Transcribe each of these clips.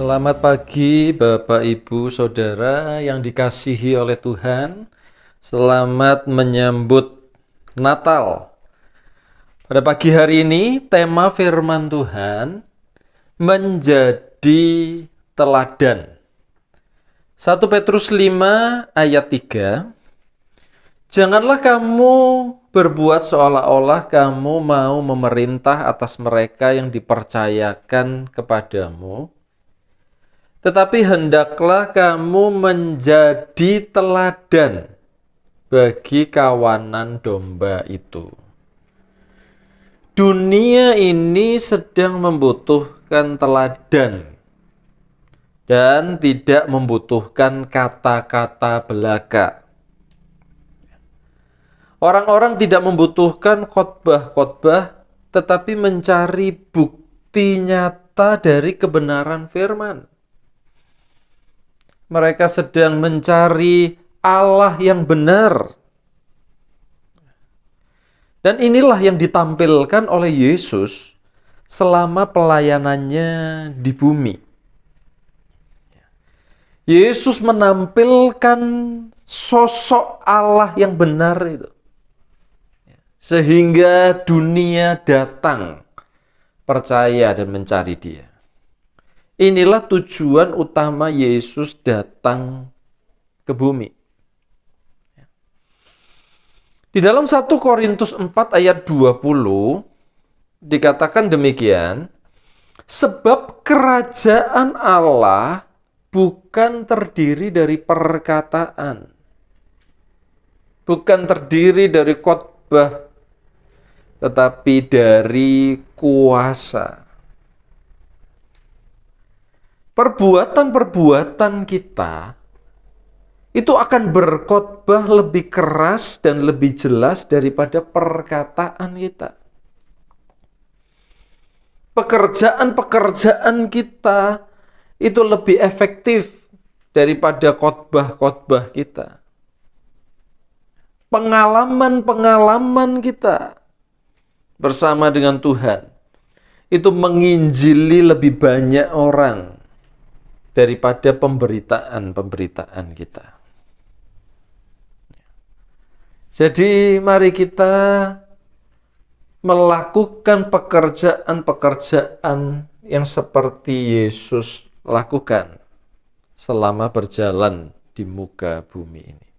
Selamat pagi Bapak Ibu Saudara yang dikasihi oleh Tuhan. Selamat menyambut Natal. Pada pagi hari ini tema firman Tuhan menjadi teladan. 1 Petrus 5 ayat 3. Janganlah kamu berbuat seolah-olah kamu mau memerintah atas mereka yang dipercayakan kepadamu, tetapi hendaklah kamu menjadi teladan bagi kawanan domba itu. Dunia ini sedang membutuhkan teladan dan tidak membutuhkan kata-kata belaka. Orang-orang tidak membutuhkan khotbah-khotbah, tetapi mencari bukti nyata dari kebenaran firman. Mereka sedang mencari Allah yang benar. Dan inilah yang ditampilkan oleh Yesus selama pelayanannya di bumi. Yesus menampilkan sosok Allah yang benar itu. Sehingga dunia datang, percaya dan mencari Dia. Inilah tujuan utama Yesus datang ke bumi. Di dalam 1 Korintus 4 ayat 20 dikatakan demikian, sebab kerajaan Allah bukan terdiri dari perkataan, bukan terdiri dari khotbah, tetapi dari kuasa. Perbuatan-perbuatan kita itu akan berkhotbah lebih keras dan lebih jelas daripada perkataan kita. Pekerjaan-pekerjaan kita itu lebih efektif daripada khotbah-khotbah kita. Pengalaman-pengalaman kita bersama dengan Tuhan itu menginjili lebih banyak orang daripada pemberitaan-pemberitaan kita. Jadi mari kita melakukan pekerjaan-pekerjaan yang seperti Yesus lakukan selama berjalan di muka bumi ini.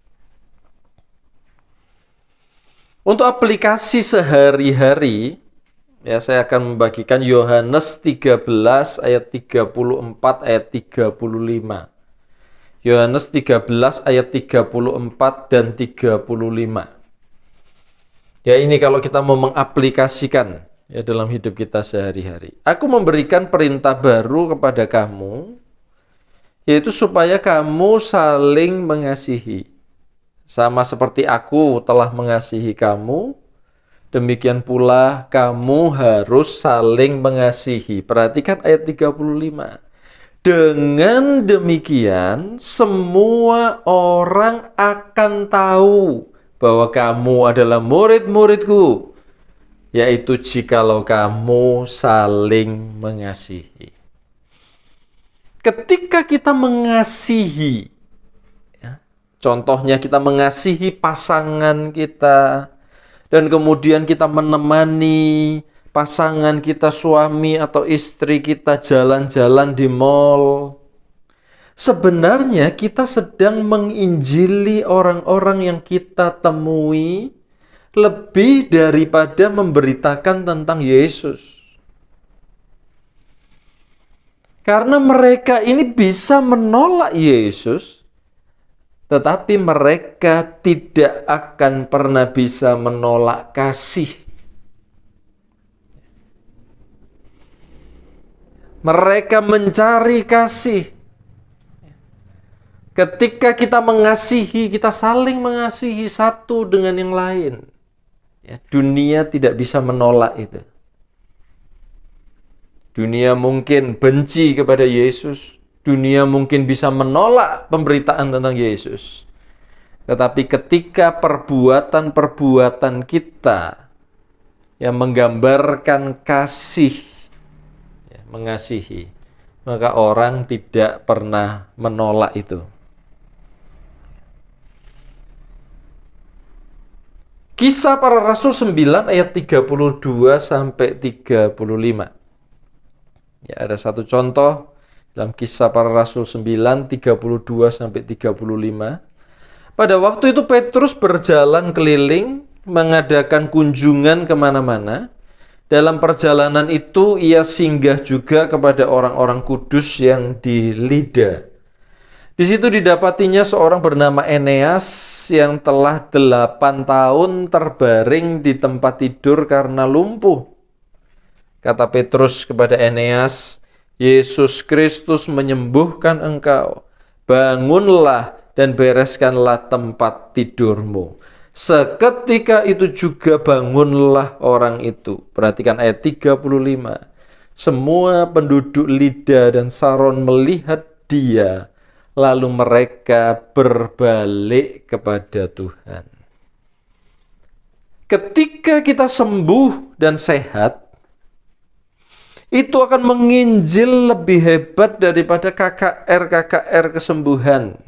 Untuk aplikasi sehari-hari, ya, saya akan membagikan Yohanes 13 ayat 34 ayat 35. Yohanes 13 ayat 34 dan 35. Ya, ini kalau kita mau mengaplikasikan ya dalam hidup kita sehari-hari. Aku memberikan perintah baru kepada kamu, yaitu supaya kamu saling mengasihi. Sama seperti aku telah mengasihi kamu, demikian pula kamu harus saling mengasihi. Perhatikan ayat 35. Dengan demikian, semua orang akan tahu bahwa kamu adalah murid-muridku, yaitu jikalau kamu saling mengasihi. Ketika kita mengasihi, ya, contohnya kita mengasihi pasangan kita, dan kemudian kita menemani pasangan kita, suami atau istri kita jalan-jalan di mal. Sebenarnya kita sedang menginjili orang-orang yang kita temui lebih daripada memberitakan tentang Yesus. Karena mereka ini bisa menolak Yesus, tetapi mereka tidak akan pernah bisa menolak kasih. Mereka mencari kasih. Ketika kita mengasihi, kita saling mengasihi satu dengan yang lain. Ya, dunia tidak bisa menolak itu. Dunia mungkin benci kepada Yesus. Dunia mungkin bisa menolak pemberitaan tentang Yesus. Tetapi ketika perbuatan-perbuatan kita yang menggambarkan kasih, ya, mengasihi, maka orang tidak pernah menolak itu. Kisah Para Rasul 9 ayat 32 sampai 35. Ya, ada satu contoh dalam Kisah Para Rasul 9 32 sampai 35. Pada waktu itu Petrus berjalan keliling mengadakan kunjungan kemana-mana. Dalam perjalanan itu ia singgah juga kepada orang-orang kudus yang di Lida. Di situ didapatinya seorang bernama Eneas yang telah 8 tahun terbaring di tempat tidur karena lumpuh. Kata Petrus kepada Eneas, Yesus Kristus menyembuhkan engkau. Bangunlah dan bereskanlah tempat tidurmu. Seketika itu juga bangunlah orang itu. Perhatikan ayat 35. Semua penduduk Lida dan Saron melihat dia, lalu mereka berbalik kepada Tuhan. Ketika kita sembuh dan sehat, itu akan menginjil lebih hebat daripada KKR kesembuhan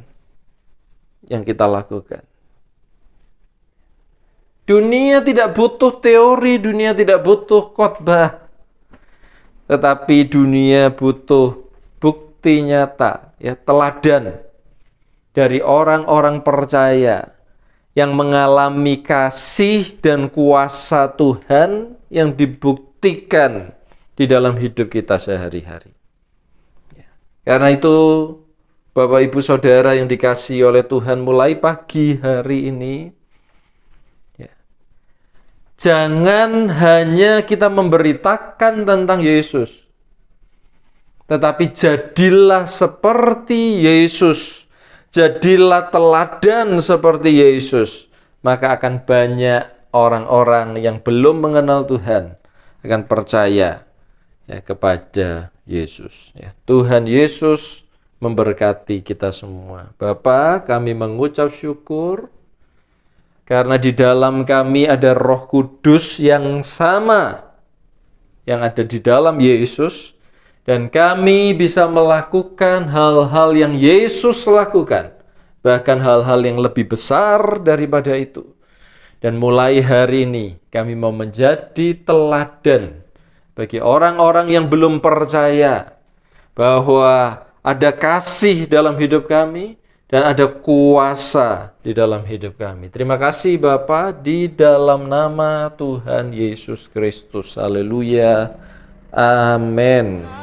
yang kita lakukan. Dunia tidak butuh teori, dunia tidak butuh khotbah. Tetapi dunia butuh bukti nyata, ya, teladan dari orang-orang percaya yang mengalami kasih dan kuasa Tuhan yang dibuktikan di dalam hidup kita sehari-hari. Ya. Karena itu, Bapak Ibu Saudara yang dikasihi oleh Tuhan, mulai pagi hari ini, ya, jangan hanya kita memberitakan tentang Yesus, tetapi jadilah seperti Yesus, jadilah teladan seperti Yesus, maka akan banyak orang-orang yang belum mengenal Tuhan akan percaya, ya, kepada Yesus. Ya. Tuhan Yesus memberkati kita semua. Bapa, kami mengucap syukur karena di dalam kami ada Roh Kudus yang sama yang ada di dalam Yesus, dan kami bisa melakukan hal-hal yang Yesus lakukan, bahkan hal-hal yang lebih besar daripada itu. Dan mulai hari ini kami mau menjadi teladan bagi orang-orang yang belum percaya bahwa ada kasih dalam hidup kami dan ada kuasa di dalam hidup kami. Terima kasih Bapa, di dalam nama Tuhan Yesus Kristus. Haleluya. Amin.